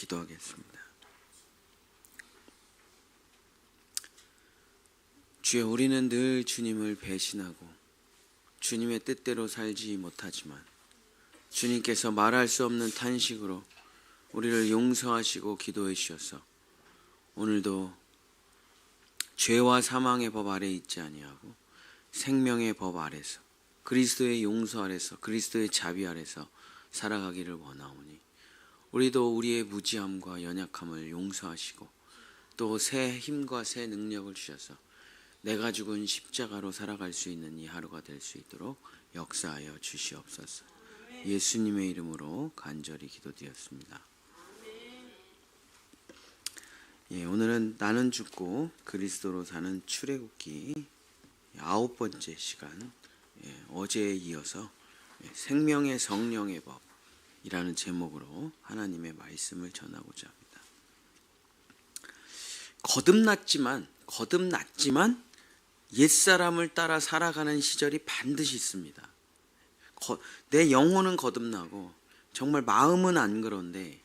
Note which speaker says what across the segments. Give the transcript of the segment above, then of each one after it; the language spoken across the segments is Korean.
Speaker 1: 기도하겠습니다. 주여, 우리는 늘 주님을 배신하고 주님의 뜻대로 살지 못하지만 주님께서 말할 수 없는 탄식으로 우리를 용서하시고 기도해 주셔서 오늘도 죄와 사망의 법 아래 있지 아니하고 생명의 법 아래서 그리스도의 용서 아래서 그리스도의 자비 아래서 살아가기를 원하오니 우리도 우리의 무지함과 연약함을 용서하시고 또 새 힘과 새 능력을 주셔서 내가 죽은 십자가로 살아갈 수 있는 이 하루가 될 수 있도록 역사하여 주시옵소서. 예수님의 이름으로 간절히 기도드렸습니다. 오늘은 나는 죽고 그리스도로 사는 출애굽기 9번째 시간, 어제에 이어서 생명의 성령의 법이라는 제목으로 하나님의 말씀을 전하고자 합니다. 거듭났지만 옛사람을 따라 살아가는 시절이 반드시 있습니다. 내 영혼은 거듭나고 정말 마음은 안 그런데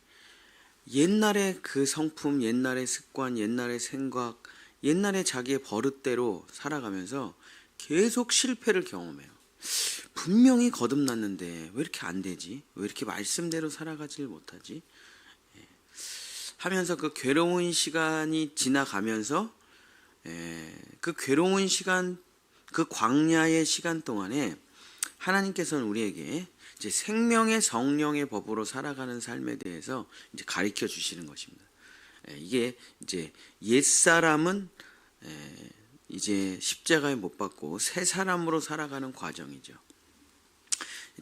Speaker 1: 옛날의 그 성품, 옛날의 습관, 옛날의 생각, 옛날의 자기의 버릇대로 살아가면서 계속 실패를 경험해요. 분명히 거듭났는데 왜 이렇게 안 되지? 왜 이렇게 말씀대로 살아가지를 못하지? 하면서 그 괴로운 시간이 지나가면서 그 괴로운 시간, 그 광야의 시간 동안에 하나님께서는 우리에게 이제 생명의 성령의 법으로 살아가는 삶에 대해서 이제 가르쳐 주시는 것입니다. 이게 이제 옛 사람은 이제 십자가에 못 박고 새 사람으로 살아가는 과정이죠.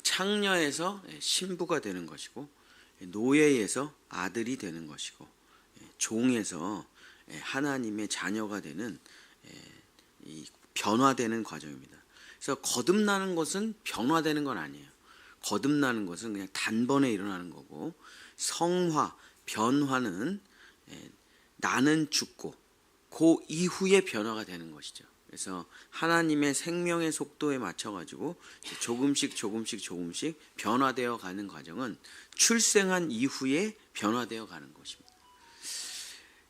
Speaker 1: 창녀에서 신부가 되는 것이고, 노예에서 아들이 되는 것이고, 종에서 하나님의 자녀가 되는 이 변화되는 과정입니다. 그래서 거듭나는 것은 변화되는 건 아니에요. 거듭나는 것은 그냥 단번에 일어나는 거고, 성화, 변화는 나는 죽고 그 이후에 변화가 되는 것이죠. 그래서 하나님의 생명의 속도에 맞춰가지고 조금씩 변화되어 가는 과정은 출생한 이후에 변화되어 가는 것입니다.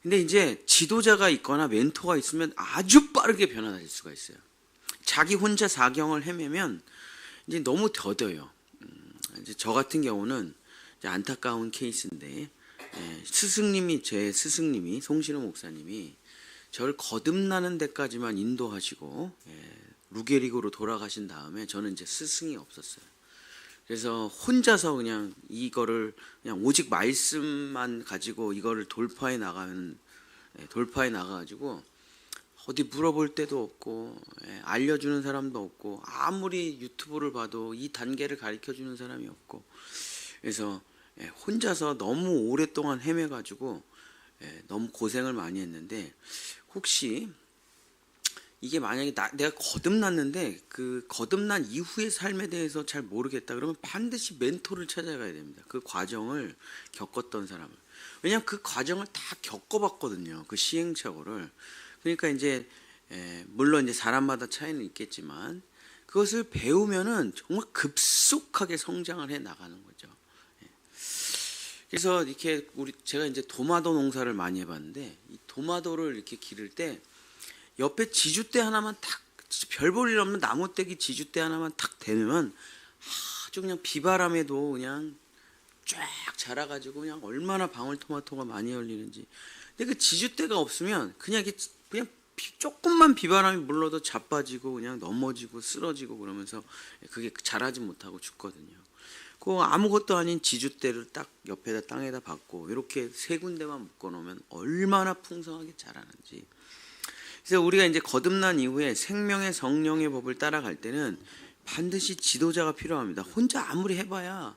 Speaker 1: 근데 이제 지도자가 있거나 멘토가 있으면 아주 빠르게 변화될 수가 있어요. 자기 혼자 사경을 헤매면 이제 너무 더뎌요. 이제 저 같은 경우는 이제 안타까운 케이스인데, 제 스승님이 송신호 목사님이 저를 거듭나는 데까지만 인도하시고 루게릭으로 돌아가신 다음에 저는 이제 스승이 없었어요. 그래서 혼자서 그냥 이거를 그냥 오직 말씀만 가지고 이거를 돌파해 나가가지고 어디 물어볼 데도 없고 알려주는 사람도 없고 아무리 유튜브를 봐도 이 단계를 가르쳐주는 사람이 없고, 그래서 혼자서 너무 오랫동안 헤매가지고 너무 고생을 많이 했는데, 혹시 이게 만약에 내가 거듭났는데 그 거듭난 이후의 삶에 대해서 잘 모르겠다 그러면 반드시 멘토를 찾아가야 됩니다. 그 과정을 겪었던 사람을. 왜냐하면 그 과정을 다 겪어봤거든요. 그 시행착오를. 그러니까 이제 물론 이제 사람마다 차이는 있겠지만 그것을 배우면은 정말 급속하게 성장을 해 나가는 거죠. 그래서 이렇게 제가 이제 도마도 농사를 많이 해봤는데, 이 도마도를 이렇게 기를 때 옆에 지주대 하나만 탁, 별 볼 일 없는 나무떼기 지주대 하나만 탁 대면 아주 그냥 비바람에도 그냥 쫙 자라가지고 그냥 얼마나 방울토마토가 많이 열리는지. 근데 그 지주대가 없으면 그냥 조금만 비바람이 불러도 자빠지고 그냥 넘어지고 쓰러지고 그러면서 그게 자라지 못하고 죽거든요. 그 아무것도 아닌 지주대를 딱 옆에다 땅에다 박고 이렇게 세 군데만 묶어 놓으면 얼마나 풍성하게 자라는지. 그래서 우리가 이제 거듭난 이후에 생명의 성령의 법을 따라갈 때는 반드시 지도자가 필요합니다. 혼자 아무리 해봐야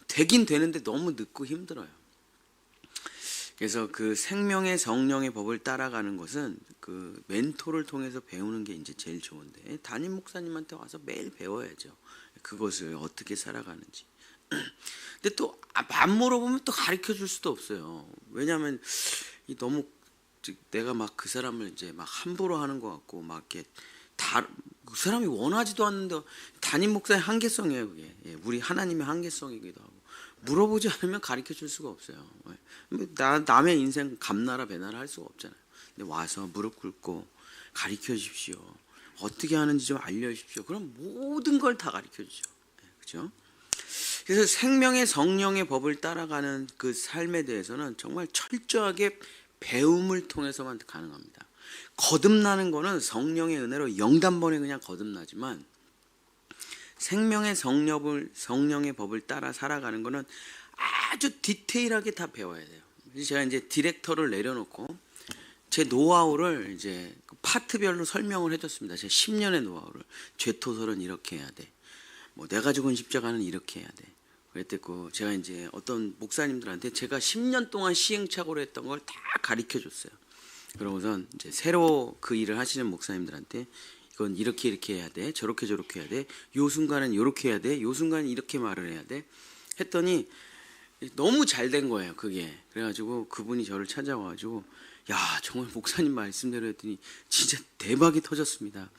Speaker 1: 되긴 되는데 너무 늦고 힘들어요. 그래서 그 생명의 성령의 법을 따라가는 것은 그 멘토를 통해서 배우는 게 이제 제일 좋은데, 담임 목사님한테 와서 매일 배워야죠. 그것을 어떻게 살아가는지. 근데 또 안 물어보면 또 가르쳐 줄 수도 없어요. 왜냐하면 너무 내가 막 그 사람을 이제 막 함부로 하는 것 같고 막 이렇게 그 사람이 원하지도 않는데, 담임 목사의 한계성이에요. 그게 우리 하나님의 한계성이기도 하고. 물어보지 않으면 가르쳐 줄 수가 없어요. 남의 인생 감나라 배나라 할 수가 없잖아요. 근데 와서 무릎 꿇고 가르쳐 주십시오. 어떻게 하는지 좀 알려주십시오. 그럼 모든 걸 다 가르쳐 주죠. 그렇죠? 그래서 생명의 성령의 법을 따라가는 그 삶에 대해서는 정말 철저하게 배움을 통해서만 가능합니다. 거듭나는 거는 성령의 은혜로 영단번에 그냥 거듭나지만 생명의 성령의 법을 따라 살아가는 거는 아주 디테일하게 다 배워야 돼요. 제가 이제 디렉터를 내려놓고 제 노하우를 이제 파트별로 설명을 해줬습니다. 제 10년의 노하우를. 죄토설은 이렇게 해야 돼. 뭐 내가 죽은 십자가는 이렇게 해야 돼. 그랬고 제가 이제 어떤 목사님들한테 제가 10년 동안 시행착오로 했던 걸 다 가르쳐 줬어요. 그러고선 이제 새로 그 일을 하시는 목사님들한테 이건 이렇게 해야 돼. 저렇게 해야 돼. 요 순간은 이렇게 해야 돼. 요 순간은 이렇게 말을 해야 돼. 했더니 너무 잘 된 거예요. 그게. 그래가지고 그분이 저를 찾아와가지고 야 정말 목사님 말씀대로 했더니 진짜 대박이 터졌습니다.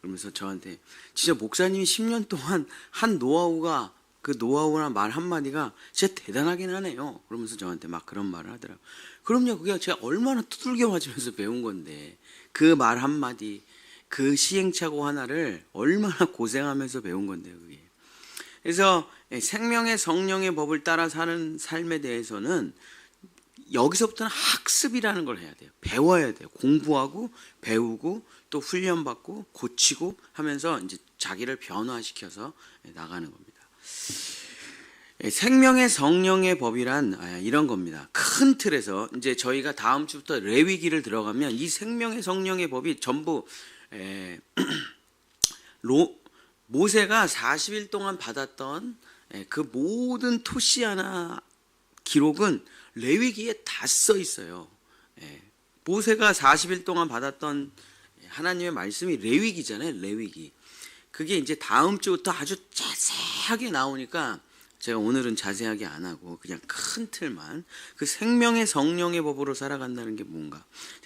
Speaker 1: 그러면서 저한테 진짜 목사님이 10년 동안 한 노하우가 그 노하우나 말 한마디가 진짜 대단하긴 하네요. 그러면서 저한테 막 그런 말을 하더라고요. 그럼요. 그게 제가 얼마나 두들겨 맞으면서 배운 건데 그 말 한마디 그 시행착오 하나를 얼마나 고생하면서 배운 건데요. 그게. 그래서 생명의 성령의 법을 따라 사는 삶에 대해서는 여기서부터는 학습이라는 걸 해야 돼요. 배워야 돼요. 공부하고 배우고 또 훈련받고 고치고 하면서 이제 자기를 변화시켜서 나가는 겁니다. 생명의 성령의 법이란 이런 겁니다. 큰 틀에서 이제 저희가 다음 주부터 레위기를 들어가면 이 생명의 성령의 법이 전부 모세가 40일 동안 받았던 그 모든 토시아나 기록은 레위기에 다 써 있어요. 모세가 40일 동안 받았던 하나님의 말씀이 레위기잖아요. 레위기. 그게 이제 다음 주부터 아주 자세하게 나오니까 제가 오늘은 자세하게 안 하고 그냥 큰 틀만 그 생명의 성령의 법으로 살아간다는 게 뭔가.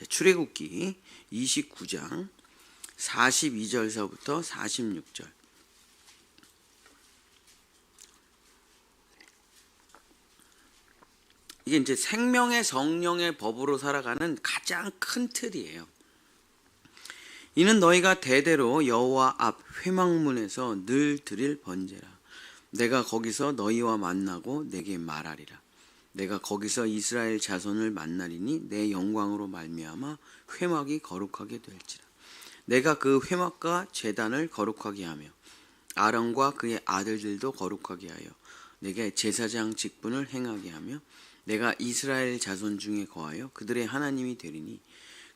Speaker 1: 출애굽기 29장 42절서부터 46절. 이게 이제 생명의 성령의 법으로 살아가는 가장 큰 틀이에요. 이는 너희가 대대로 여호와 앞 회막문에서 늘 드릴 번제라. 내가 거기서 너희와 만나고 내게 말하리라. 내가 거기서 이스라엘 자손을 만나리니 내 영광으로 말미암아 회막이 거룩하게 될지라. 내가 그 회막과 제단을 거룩하게 하며 아론과 그의 아들들도 거룩하게 하여 내게 제사장 직분을 행하게 하며 내가 이스라엘 자손 중에 거하여 그들의 하나님이 되리니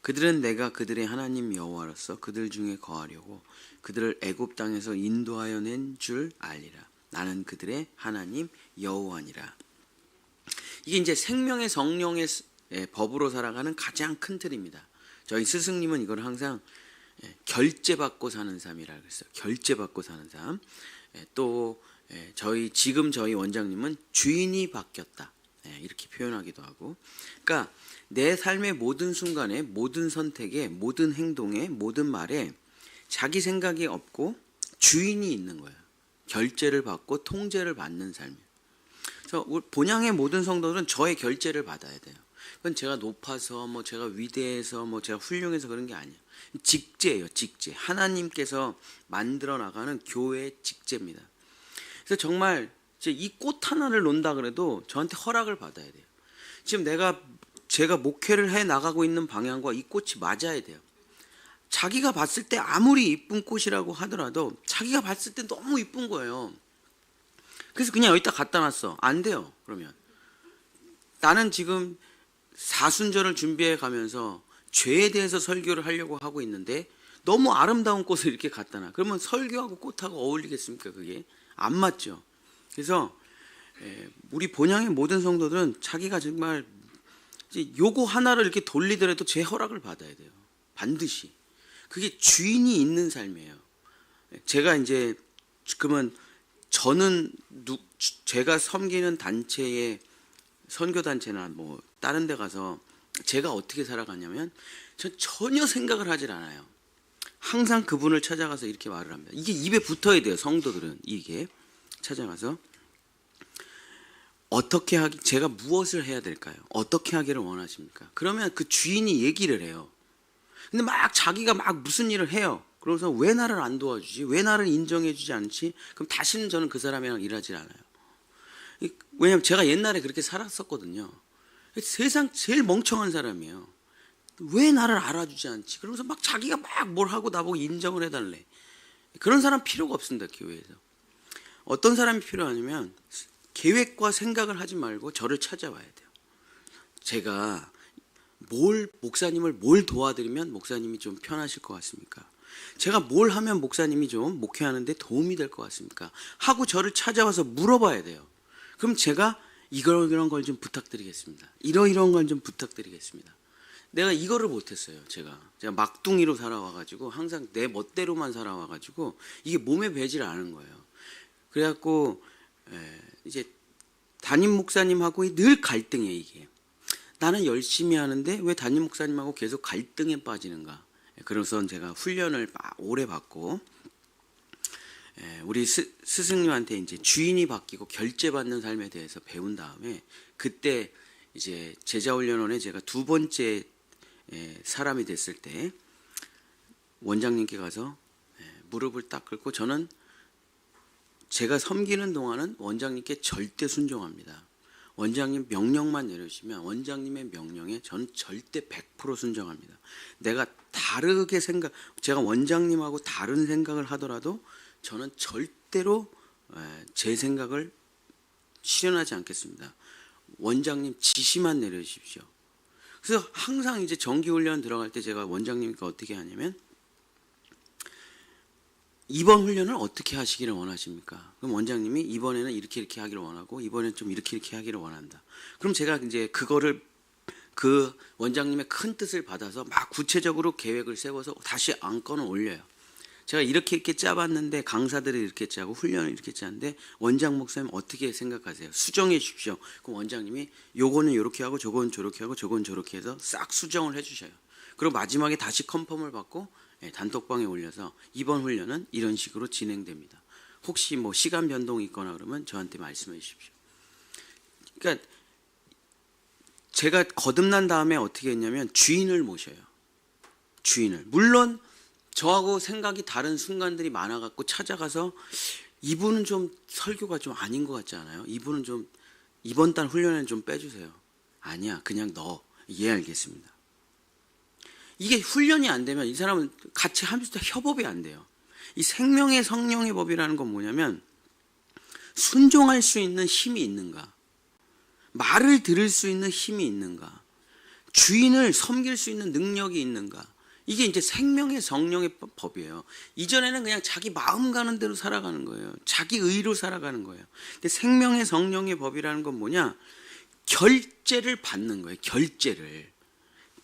Speaker 1: 그들은 내가 그들의 하나님 여호와로서 그들 중에 거하려고 그들을 애굽 땅에서 인도하여 낸 줄 알리라. 나는 그들의 하나님 여호와니라. 이게 이제 생명의 성령의 법으로 살아가는 가장 큰 틀입니다. 저희 스승님은 이걸 항상 결제받고 사는 삶이라고 했어요. 결제받고 사는 삶. 또 저희 원장님은 주인이 바뀌었다. 이렇게 표현하기도 하고. 그러니까 내 삶의 모든 순간에 모든 선택에 모든 행동에 모든 말에 자기 생각이 없고 주인이 있는 거예요. 결제를 받고 통제를 받는 삶이에요. 그래서 본향의 모든 성도들은 저의 결제를 받아야 돼요. 그건 제가 높아서 뭐 제가 위대해서 뭐 제가 훌륭해서 그런 게 아니에요. 직제예요. 직제. 하나님께서 만들어 나가는 교회의 직제입니다. 그래서 정말 이 꽃 하나를 논다 그래도 저한테 허락을 받아야 돼요. 지금 제가 목회를 해 나가고 있는 방향과 이 꽃이 맞아야 돼요. 자기가 봤을 때 아무리 이쁜 꽃이라고 하더라도 자기가 봤을 때 너무 이쁜 거예요. 그래서 그냥 여기다 갖다 놨어. 안 돼요. 그러면 나는 지금 사순절을 준비해 가면서 죄에 대해서 설교를 하려고 하고 있는데 너무 아름다운 꽃을 이렇게 갖다 놔. 그러면 설교하고 꽃하고 어울리겠습니까? 그게 안 맞죠. 그래서 우리 본향의 모든 성도들은 자기가 정말 요거 하나를 이렇게 돌리더라도 제 허락을 받아야 돼요. 반드시. 그게 주인이 있는 삶이에요. 제가 이제 그러면 저는 제가 섬기는 단체의 선교단체나 뭐 다른 데 가서 제가 어떻게 살아가냐면 전 전혀 생각을 하질 않아요. 항상 그분을 찾아가서 이렇게 말을 합니다. 이게 입에 붙어야 돼요. 성도들은 이게 찾아가서 어떻게 하기, 제가 무엇을 해야 될까요? 어떻게 하기를 원하십니까? 그러면 그 주인이 얘기를 해요. 근데 막 자기가 막 무슨 일을 해요. 그러면서 왜 나를 안 도와주지? 왜 나를 인정해주지 않지? 그럼 다시는 저는 그 사람이랑 일하지 않아요. 왜냐면 제가 옛날에 그렇게 살았었거든요. 세상 제일 멍청한 사람이에요. 왜 나를 알아주지 않지? 그러면서 막 자기가 막 뭘 하고 나보고 인정을 해달래. 그런 사람 필요가 없습니다, 교회에서. 어떤 사람이 필요하냐면 계획과 생각을 하지 말고 저를 찾아와야 돼요. 제가 목사님을 뭘 도와드리면 목사님이 좀 편하실 것 같습니까? 제가 뭘 하면 목사님이 좀 목회하는데 도움이 될 것 같습니까? 하고 저를 찾아와서 물어봐야 돼요. 그럼 제가 이런 걸 좀 부탁드리겠습니다. 이런 걸 좀 부탁드리겠습니다. 내가 이거를 못했어요. 제가 막둥이로 살아와가지고 항상 내 멋대로만 살아와가지고 이게 몸에 배질 않은 거예요. 그래갖고 이제 담임 목사님하고 늘 갈등이에요. 이게 나는 열심히 하는데 왜 담임 목사님하고 계속 갈등에 빠지는가. 그래서 제가 훈련을 오래 받고 우리 스승님한테 이제 주인이 바뀌고 결제받는 삶에 대해서 배운 다음에 그때 이제 제자훈련원에 제가 두 번째 사람이 됐을 때 원장님께 가서 무릎을 딱 꿇고 저는 제가 섬기는 동안은 원장님께 절대 순종합니다. 원장님 명령만 내려주시면 원장님의 명령에 저는 절대 100% 순종합니다. 내가 다르게 제가 원장님하고 다른 생각을 하더라도 저는 절대로 제 생각을 실현하지 않겠습니다. 원장님 지시만 내려주십시오. 그래서 항상 이제 정기훈련 들어갈 때 제가 원장님께 어떻게 하냐면 이번 훈련을 어떻게 하시기를 원하십니까? 그럼 원장님이 이번에는 이렇게 하기를 원하고 이번에는 좀 이렇게 하기를 원한다. 그럼 제가 이제 그거를 그 원장님의 큰 뜻을 받아서 막 구체적으로 계획을 세워서 다시 안건을 올려요. 제가 이렇게 짜봤는데 강사들이 이렇게 짜고 훈련을 이렇게 짜는데 원장 목사님 어떻게 생각하세요? 수정해 주십시오. 그럼 원장님이 요거는 이렇게 하고 저건 저렇게 하고 저건 저렇게 해서 싹 수정을 해주셔요. 그리고 마지막에 다시 컨펌을 받고 단톡방에 올려서 이번 훈련은 이런 식으로 진행됩니다. 혹시 뭐 시간 변동이 있거나 그러면 저한테 말씀해 주십시오. 그러니까 제가 거듭난 다음에 어떻게 했냐면 주인을 모셔요. 주인을. 물론 저하고 생각이 다른 순간들이 많아갖고 찾아가서 이분은 좀 설교가 좀 아닌 것 같지 않아요? 이분은 좀 이번 달 훈련에는 좀 빼주세요. 아니야, 그냥 너. 예, 알겠습니다. 이게 훈련이 안 되면 이 사람은 같이 하면서 협업이 안 돼요. 이 생명의 성령의 법이라는 건 뭐냐면 순종할 수 있는 힘이 있는가, 말을 들을 수 있는 힘이 있는가, 주인을 섬길 수 있는 능력이 있는가. 이게 이제 생명의 성령의 법이에요. 이전에는 그냥 자기 마음 가는 대로 살아가는 거예요. 자기 의로 살아가는 거예요. 근데 생명의 성령의 법이라는 건 뭐냐? 결제를 받는 거예요. 결제를.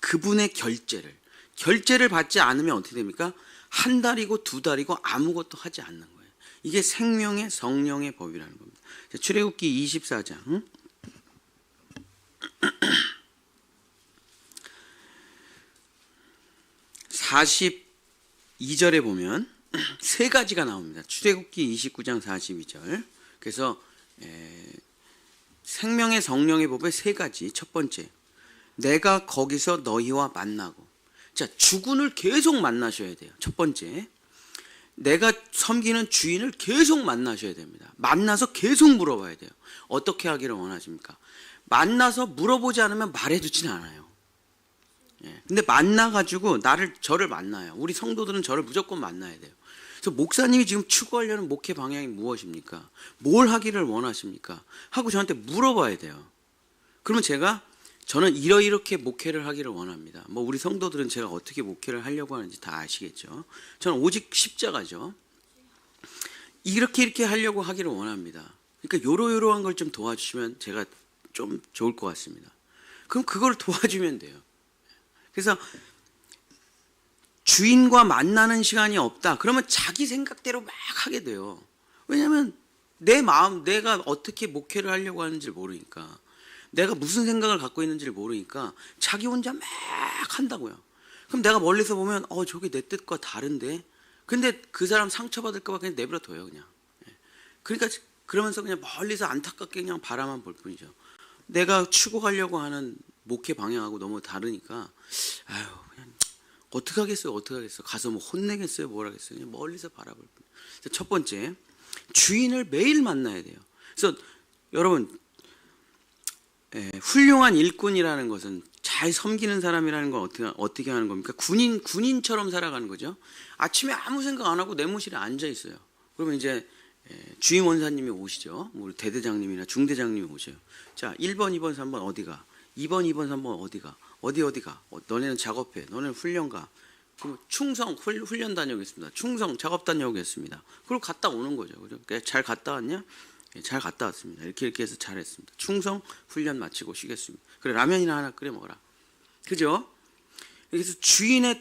Speaker 1: 그분의 결제를 받지 않으면 어떻게 됩니까? 한 달이고 두 달이고 아무것도 하지 않는 거예요. 이게 생명의 성령의 법이라는 겁니다. 출애굽기 24장 42절에 보면 세 가지가 나옵니다. 출애굽기 29장 42절. 그래서 생명의 성령의 법의 세 가지. 첫 번째, 내가 거기서 너희와 만나고. 자, 주군을 계속 만나셔야 돼요. 첫 번째, 내가 섬기는 주인을 계속 만나셔야 됩니다. 만나서 계속 물어봐야 돼요. 어떻게 하기를 원하십니까? 만나서 물어보지 않으면 말해주지는 않아요. 근데 만나가지고 저를 만나요. 우리 성도들은 저를 무조건 만나야 돼요. 그래서 목사님이 지금 추구하려는 목회 방향이 무엇입니까? 뭘 하기를 원하십니까? 하고 저한테 물어봐야 돼요. 그러면 저는 이렇게 목회를 하기를 원합니다. 뭐 우리 성도들은 제가 어떻게 목회를 하려고 하는지 다 아시겠죠. 저는 오직 십자가죠. 이렇게 하려고 하기를 원합니다. 그러니까 요러요러한 걸 좀 도와주시면 제가 좀 좋을 것 같습니다. 그럼 그걸 도와주면 돼요. 그래서 주인과 만나는 시간이 없다. 그러면 자기 생각대로 막 하게 돼요. 왜냐하면 내 마음, 내가 어떻게 목회를 하려고 하는지를 모르니까, 내가 무슨 생각을 갖고 있는지를 모르니까 자기 혼자 막 한다고요. 그럼 내가 멀리서 보면 저게 내 뜻과 다른데, 근데 그 사람 상처받을까 봐 그냥 내버려 둬요. 그냥. 그러니까 그러면서 그냥 멀리서 안타깝게 그냥 바라만 볼 뿐이죠. 내가 추구하려고 하는 목회 방향하고 너무 다르니까 아유 그냥 어떻게 하겠어요, 어떻게 하겠어요. 가서 뭐 혼내겠어요, 뭘 하겠어요. 그냥 멀리서 바라볼 뿐. 첫 번째, 주인을 매일 만나야 돼요. 그래서 여러분, 훌륭한 일꾼이라는 것은 잘 섬기는 사람이라는 건 어떻게 하는 겁니까? 군인처럼 살아가는 거죠. 아침에 아무 생각 안 하고 내무실에 앉아 있어요. 그러면 이제 주임 원사님이 오시죠. 우리 대대장님이나 중대장님이 오셔요. 자, 1번, 2번, 3번 어디가? 2번, 2번, 3번 어디가? 어디가? 너네는 작업해. 너네는 훈련 가. 그럼 충성 훈련 다녀오겠습니다. 충성 작업 다녀오겠습니다. 그리고 갔다 오는 거죠. 그죠? 잘 갔다 왔냐? 잘 갔다 왔습니다. 이렇게 해서 잘했습니다. 충성 훈련 마치고 쉬겠습니다. 그래, 라면이나 하나 끓여 먹어라. 그죠? 그래서 주인의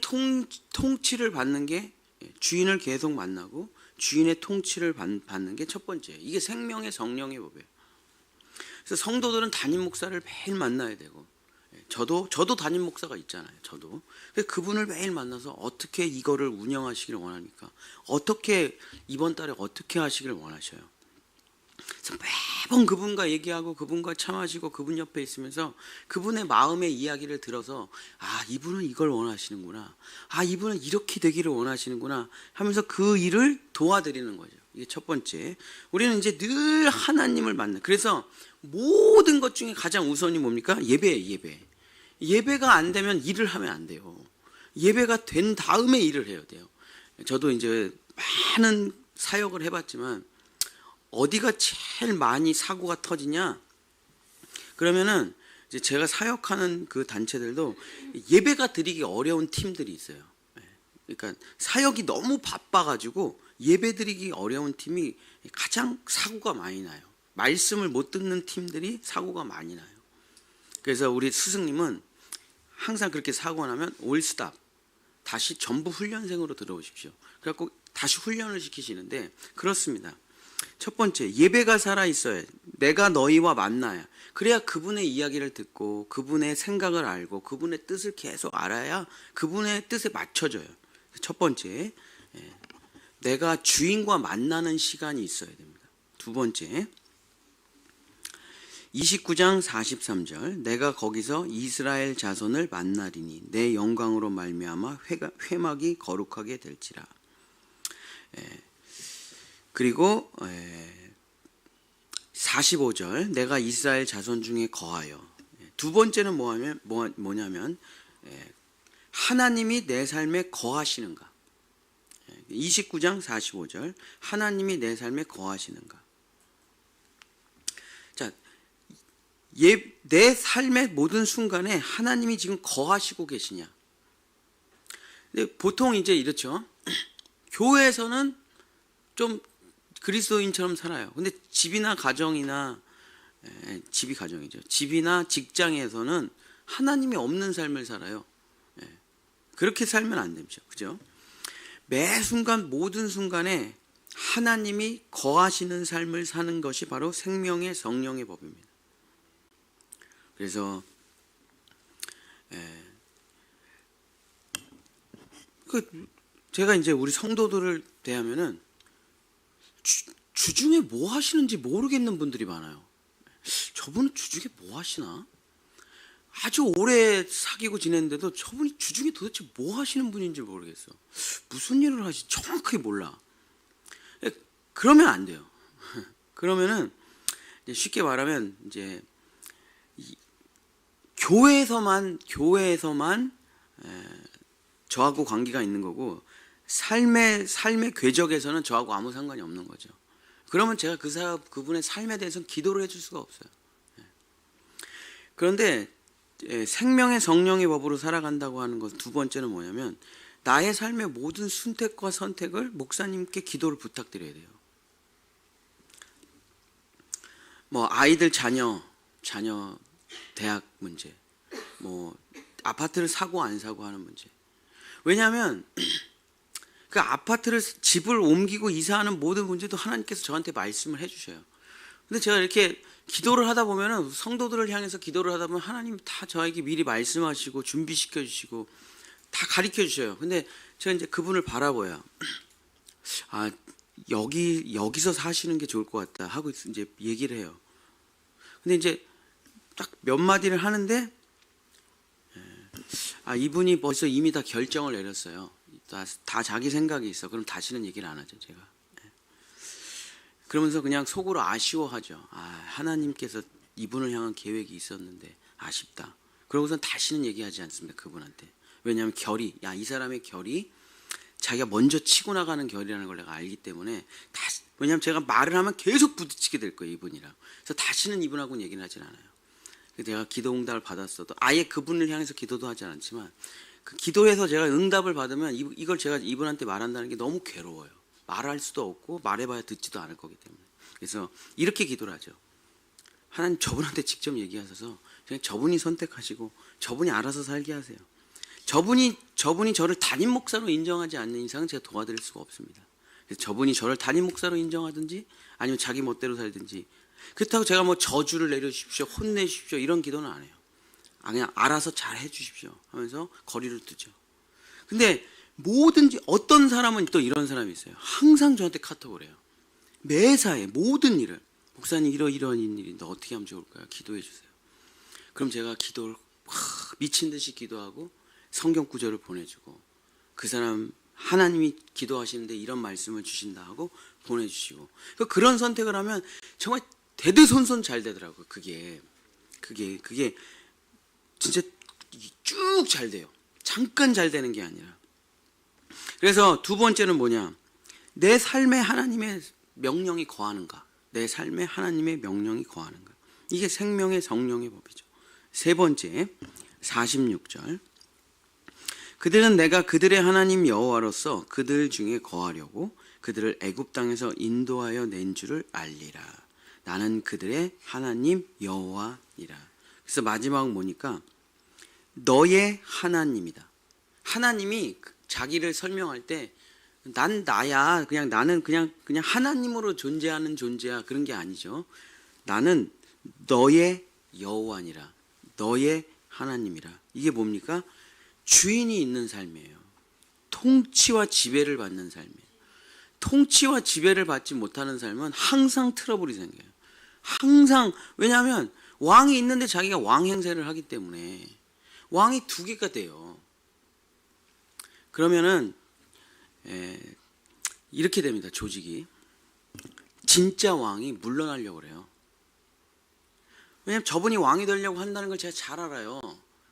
Speaker 1: 통치를 받는 게, 주인을 계속 만나고 주인의 통치를 받는 게 첫 번째. 이게 생명의 성령의 법이에요. 그래서 성도들은 담임 목사를 매일 만나야 되고, 저도 담임 목사가 있잖아요. 저도. 그래서 그분을 매일 만나서 어떻게 이거를 운영하시기를 원합니까? 어떻게 이번 달에 어떻게 하시기를 원하셔요? 그래서 매번 그분과 얘기하고 그분과 차 마시고 그분 옆에 있으면서 그분의 마음의 이야기를 들어서 아, 이분은 이걸 원하시는구나. 아, 이분은 이렇게 되기를 원하시는구나 하면서 그 일을 도와드리는 거죠. 이게 첫 번째. 우리는 이제 늘 하나님을 만나. 그래서 모든 것 중에 가장 우선이 뭡니까? 예배예요, 예배. 예배가 안 되면 일을 하면 안 돼요. 예배가 된 다음에 일을 해야 돼요. 저도 이제 많은 사역을 해봤지만 어디가 제일 많이 사고가 터지냐? 그러면은 이제 제가 사역하는 그 단체들도 예배가 드리기 어려운 팀들이 있어요. 그러니까 사역이 너무 바빠가지고 예배 드리기 어려운 팀이 가장 사고가 많이 나요. 말씀을 못 듣는 팀들이 사고가 많이 나요. 그래서 우리 스승님은 항상 그렇게 사고가 나면 올스탑, 다시 전부 훈련생으로 들어오십시오. 그래갖고 다시 훈련을 시키시는데 그렇습니다. 첫 번째, 예배가 살아있어야 내가 너희와 만나야, 그래야 그분의 이야기를 듣고 그분의 생각을 알고 그분의 뜻을 계속 알아야 그분의 뜻에 맞춰져요. 첫 번째, 내가 주인과 만나는 시간이 있어야 됩니다. 두 번째, 29장 43절, 내가 거기서 이스라엘 자손을 만나리니 내 영광으로 말미암아 회막이 거룩하게 될지라. 그리고 45절, 내가 이스라엘 자손 중에 거하여. 두 번째는 뭐냐면 하나님이 내 삶에 거하시는가. 29장 45절, 하나님이 내 삶에 거하시는가. 자, 내 삶의 모든 순간에 하나님이 지금 거하시고 계시냐. 근데 보통 이제 이렇죠. 교회에서는 좀 그리스도인처럼 살아요. 근데 집이나 가정이나 집이 가정이죠. 집이나 직장에서는 하나님이 없는 삶을 살아요. 그렇게 살면 안 되죠. 그죠? 매 순간 모든 순간에 하나님이 거하시는 삶을 사는 것이 바로 생명의 성령의 법입니다. 그래서 제가 이제 우리 성도들을 대하면은 주중에 뭐 하시는지 모르겠는 분들이 많아요. 저분은 주중에 뭐 하시나? 아주 오래 사귀고 지냈는데도 저분이 주중에 도대체 뭐 하시는 분인지 모르겠어. 무슨 일을 하시 정확하게 몰라. 그러면 안 돼요. 그러면은 쉽게 말하면 이제 교회에서만 저하고 관계가 있는 거고 삶의 궤적에서는 저하고 아무 상관이 없는 거죠. 그러면 제가 그분의 삶에 대해서는 기도를 해줄 수가 없어요. 그런데 생명의 성령의 법으로 살아간다고 하는 것 두 번째는 뭐냐면 나의 삶의 모든 선택과 선택을 목사님께 기도를 부탁드려야 돼요. 뭐 아이들 자녀 대학 문제, 뭐 아파트를 사고 안 사고 하는 문제. 왜냐하면 그 아파트를 집을 옮기고 이사하는 모든 문제도 하나님께서 저한테 말씀을 해주셔요. 근데 제가 이렇게 기도를 하다 보면은 성도들을 향해서 기도를 하다 보면 하나님 다 저에게 미리 말씀하시고 준비시켜 주시고 다 가르쳐 주셔요. 근데 제가 이제 그분을 바라봐요. 아, 여기서 사시는 게 좋을 것 같다 하고 이제 얘기를 해요. 근데 이제 딱 몇 마디를 하는데 이분이 벌써 이미 다 결정을 내렸어요. 다 자기 생각이 있어. 그럼 다시는 얘기를 안 하죠, 제가. 그러면서 그냥 속으로 아쉬워하죠. 하나님께서 이분을 향한 계획이 있었는데 아쉽다. 그러고선 다시는 얘기하지 않습니다, 그분한테. 왜냐하면 이 사람의 결이 자기가 먼저 치고 나가는 결이라는 걸 내가 알기 때문에 왜냐하면 제가 말을 하면 계속 부딪히게 될 거예요, 이분이랑. 그래서 다시는 이분하고는 얘기는 하진 않아요. 내가 기도 응답을 받았어도 아예 그분을 향해서 기도도 하지 않지만 그 기도해서 제가 응답을 받으면 이걸 제가 이분한테 말한다는 게 너무 괴로워요. 말할 수도 없고 말해봐야 듣지도 않을 거기 때문에. 그래서 이렇게 기도를 하죠. 하나님, 저분한테 직접 얘기하셔서 그냥 저분이 선택하시고 저분이 알아서 살게 하세요. 저분이 저를 담임 목사로 인정하지 않는 이상은 제가 도와드릴 수가 없습니다. 그래서 저분이 저를 담임 목사로 인정하든지 아니면 자기 멋대로 살든지, 그렇다고 제가 뭐 저주를 내려주십시오, 혼내주십시오 이런 기도는 안 해요. 그냥 알아서 잘 해주십시오 하면서 거리를 두죠. 근데 뭐든지 어떤 사람은 또 이런 사람이 있어요. 항상 저한테 카톡을 해요. 매사에 모든 일을, 목사님 이런 일인데 어떻게 하면 좋을까요? 기도해 주세요. 그럼 제가 기도를 미친 듯이 기도하고 성경 구절을 보내주고, 그 사람 하나님이 기도하시는데 이런 말씀을 주신다 하고 보내주시고, 그런 선택을 하면 정말 대대손손 잘 되더라고요. 그게 진짜 쭉 잘 돼요. 잠깐 잘 되는 게 아니라. 그래서 두 번째는 뭐냐? 내 삶에 하나님의 명령이 거하는가? 내 삶에 하나님의 명령이 거하는가? 이게 생명의 성령의 법이죠. 세 번째, 46절. 그들은 내가 그들의 하나님 여호와로서 그들 중에 거하려고 그들을 애굽 땅에서 인도하여 낸 줄을 알리라. 나는 그들의 하나님 여호와니라. 그래서 마지막 보니까 너의 하나님이다. 하나님이 자기를 설명할 때 난 나야, 나는 그냥 하나님으로 존재하는 존재야, 그런 게 아니죠. 나는 너의 여호와니라. 너의 하나님이라. 이게 뭡니까? 주인이 있는 삶이에요. 통치와 지배를 받는 삶이에요. 통치와 지배를 받지 못하는 삶은 항상 트러블이 생겨요. 항상. 왜냐하면 왕이 있는데 자기가 왕 행세를 하기 때문에 왕이 두 개가 돼요. 그러면은 이렇게 됩니다. 조직이. 진짜 왕이 물러나려고 그래요. 왜냐하면 저분이 왕이 되려고 한다는 걸 제가 잘 알아요.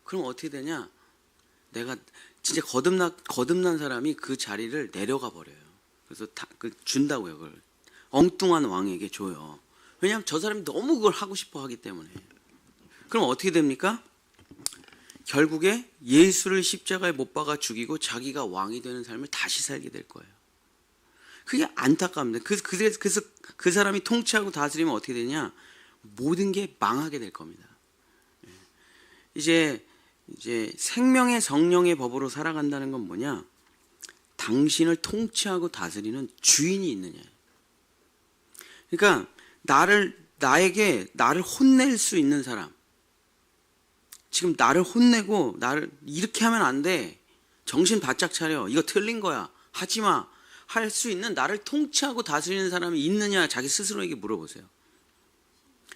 Speaker 1: 그럼 어떻게 되냐? 내가 진짜 거듭난 사람이 그 자리를 내려가 버려요. 그래서 준다고요. 그걸 엉뚱한 왕에게 줘요. 왜냐하면 저 사람이 너무 그걸 하고 싶어 하기 때문에. 그럼 어떻게 됩니까? 결국에 예수를 십자가에 못 박아 죽이고 자기가 왕이 되는 삶을 다시 살게 될 거예요. 그게 안타깝습니다. 그래서 그 사람이 통치하고 다스리면 어떻게 되냐? 모든 게 망하게 될 겁니다. 이제 생명의 성령의 법으로 살아간다는 건 뭐냐? 당신을 통치하고 다스리는 주인이 있느냐. 그러니까 나에게 나를 혼낼 수 있는 사람, 지금 나를 혼내고 나를 이렇게 하면 안 돼, 정신 바짝 차려, 이거 틀린 거야, 하지마, 할 수 있는 나를 통치하고 다스리는 사람이 있느냐, 자기 스스로에게 물어보세요.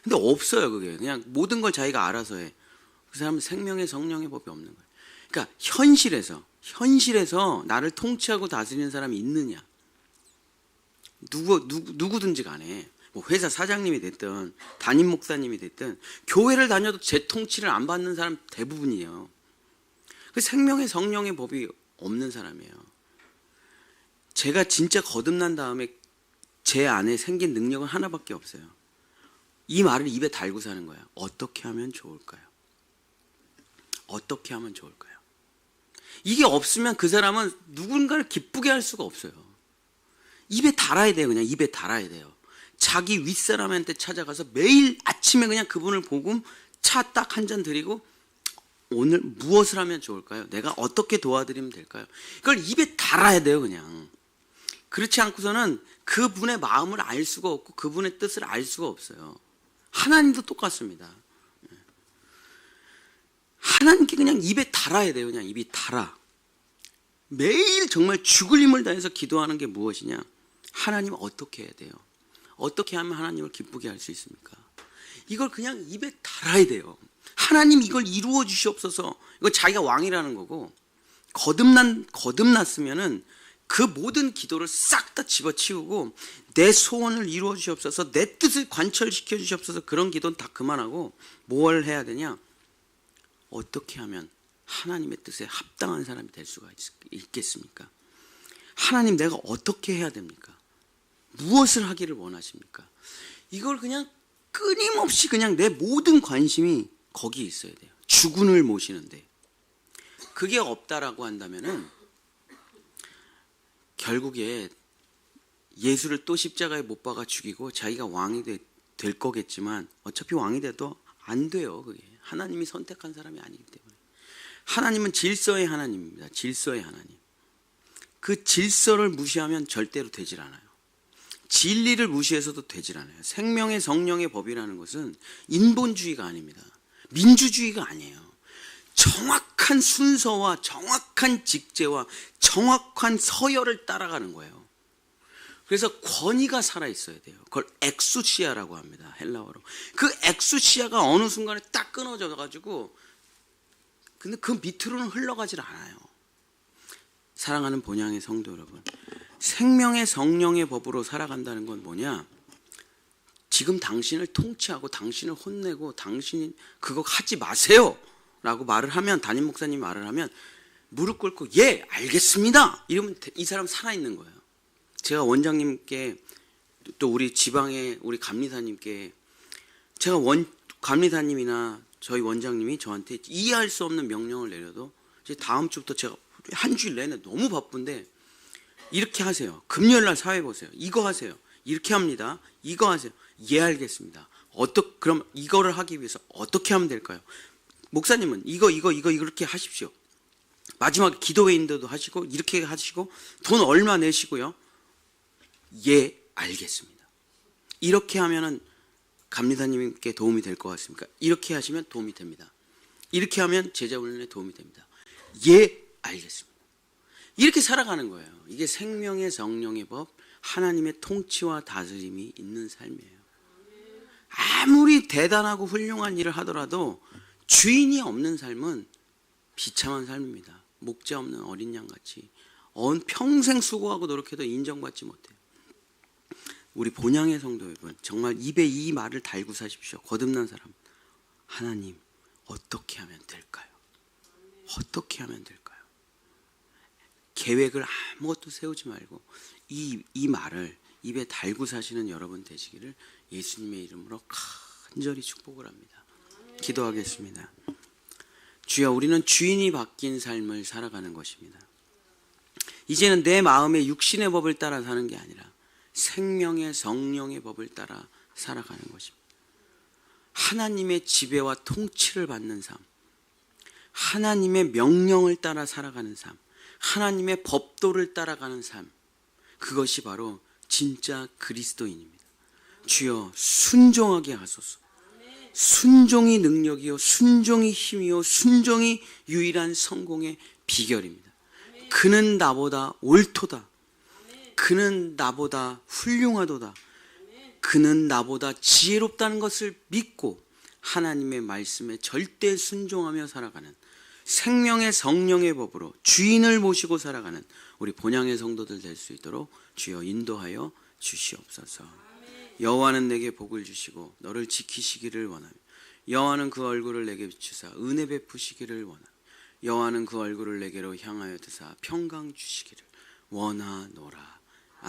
Speaker 1: 근데 없어요. 그게 그냥 모든 걸 자기가 알아서 해. 그 사람은 생명의 성령의 법이 없는 거예요. 그러니까 현실에서 나를 통치하고 다스리는 사람이 있느냐. 누구든지 간에 뭐 회사 사장님이 됐든 담임 목사님이 됐든 교회를 다녀도 제 통치를 안 받는 사람 대부분이에요. 그 생명의 성령의 법이 없는 사람이에요. 제가 진짜 거듭난 다음에 제 안에 생긴 능력은 하나밖에 없어요. 이 말을 입에 달고 사는 거예요. 어떻게 하면 좋을까요? 어떻게 하면 좋을까요? 이게 없으면 그 사람은 누군가를 기쁘게 할 수가 없어요. 입에 달아야 돼요. 그냥 입에 달아야 돼요. 자기 윗사람한테 찾아가서 매일 아침에 그냥 그분을 보고 차 딱 한 잔 드리고, 오늘 무엇을 하면 좋을까요? 내가 어떻게 도와드리면 될까요? 이걸 입에 달아야 돼요. 그냥. 그렇지 않고서는 그분의 마음을 알 수가 없고 그분의 뜻을 알 수가 없어요. 하나님도 똑같습니다. 하나님께 그냥 입에 달아야 돼요. 그냥 입이 달아. 매일 정말 죽을 힘을 다해서 기도하는 게 무엇이냐? 하나님 어떻게 해야 돼요? 어떻게 하면 하나님을 기쁘게 할 수 있습니까? 이걸 그냥 입에 달아야 돼요. 하나님 이걸 이루어 주시옵소서. 이거 자기가 왕이라는 거고, 거듭났으면은 그 모든 기도를 싹 다 집어치우고 내 소원을 이루어 주시옵소서, 내 뜻을 관철시켜 주시옵소서, 그런 기도는 다 그만하고 뭘 해야 되냐? 어떻게 하면 하나님의 뜻에 합당한 사람이 될 수가 있겠습니까? 하나님, 내가 어떻게 해야 됩니까? 무엇을 하기를 원하십니까? 이걸 그냥 끊임없이 그냥 내 모든 관심이 거기에 있어야 돼요. 주군을 모시는데. 그게 없다라고 한다면은 결국에 예수를 또 십자가에 못 박아 죽이고 자기가 왕이 될 거겠지만, 어차피 왕이 돼도 안 돼요. 그게 하나님이 선택한 사람이 아니기 때문에. 하나님은 질서의 하나님입니다. 질서의 하나님. 그 질서를 무시하면 절대로 되질 않아요. 진리를 무시해서도 되질 않아요. 생명의 성령의 법이라는 것은 인본주의가 아닙니다. 민주주의가 아니에요. 정확한 순서와 정확한 직제와 정확한 서열을 따라가는 거예요. 그래서 권위가 살아있어야 돼요. 그걸 엑수시아라고 합니다. 헬라어로. 그 엑수시아가 어느 순간에 딱 끊어져 가지고, 근데 그 밑으로는 흘러가질 않아요. 사랑하는 본향의 성도 여러분, 생명의 성령의 법으로 살아간다는 건 뭐냐? 지금 당신을 통치하고 당신을 혼내고 당신이 그거 하지 마세요 라고 말을 하면, 담임 목사님 말을 하면 무릎 꿇고 예 알겠습니다 이러면 이 사람 살아있는 거예요. 제가 원장님께, 또 우리 지방의 우리 감리사님께, 제가 감리사님이나 저희 원장님이 저한테 이해할 수 없는 명령을 내려도 이제 다음 주부터 제가 한 주일 내내 너무 바쁜데, 이렇게 하세요. 금요일날 사회 보세요. 이거 하세요. 이렇게 합니다. 이거 하세요. 예 알겠습니다. 그럼 이거를 하기 위해서 어떻게 하면 될까요? 목사님은 이거 이렇게 하십시오. 마지막에 기도회인들도 하시고 이렇게 하시고 돈 얼마 내시고요. 예 알겠습니다. 이렇게 하면은 감리사님께 도움이 될 것 같습니까? 이렇게 하시면 도움이 됩니다. 이렇게 하면 제자훈련에 도움이 됩니다. 예 알겠습니다. 이렇게 살아가는 거예요. 이게 생명의 성령의 법, 하나님의 통치와 다스림이 있는 삶이에요. 아무리 대단하고 훌륭한 일을 하더라도 주인이 없는 삶은 비참한 삶입니다. 목자 없는 어린 양같이 평생 수고하고 노력해도 인정받지 못해요. 우리 본향의 성도 여러분, 정말 입에 이 말을 달고 사십시오. 거듭난 사람, 하나님 어떻게 하면 될까요? 어떻게 하면 될까요? 계획을 아무것도 세우지 말고 이 말을 입에 달고 사시는 여러분 되시기를 예수님의 이름으로 간절히 축복을 합니다. 기도하겠습니다. 주여, 우리는 주인이 바뀐 삶을 살아가는 것입니다. 이제는 내 마음의 육신의 법을 따라 사는 게 아니라 생명의 성령의 법을 따라 살아가는 것입니다. 하나님의 지배와 통치를 받는 삶, 하나님의 명령을 따라 살아가는 삶, 하나님의 법도를 따라가는 삶, 그것이 바로 진짜 그리스도인입니다. 주여, 순종하게 하소서. 순종이 능력이요, 순종이 힘이요, 순종이 유일한 성공의 비결입니다. 그는 나보다 옳도다. 그는 나보다 훌륭하도다. 그는 나보다 지혜롭다는 것을 믿고 하나님의 말씀에 절대 순종하며 살아가는 생명의 성령의 법으로 주인을 모시고 살아가는 우리 본향의 성도들 될 수 있도록 주여 인도하여 주시옵소서. 여호와는 내게 복을 주시고 너를 지키시기를 원하며, 여호와는 그 얼굴을 내게 비추사 은혜 베푸시기를 원하며, 여호와는 그 얼굴을 내게로 향하여 드사 평강 주시기를 원하노라.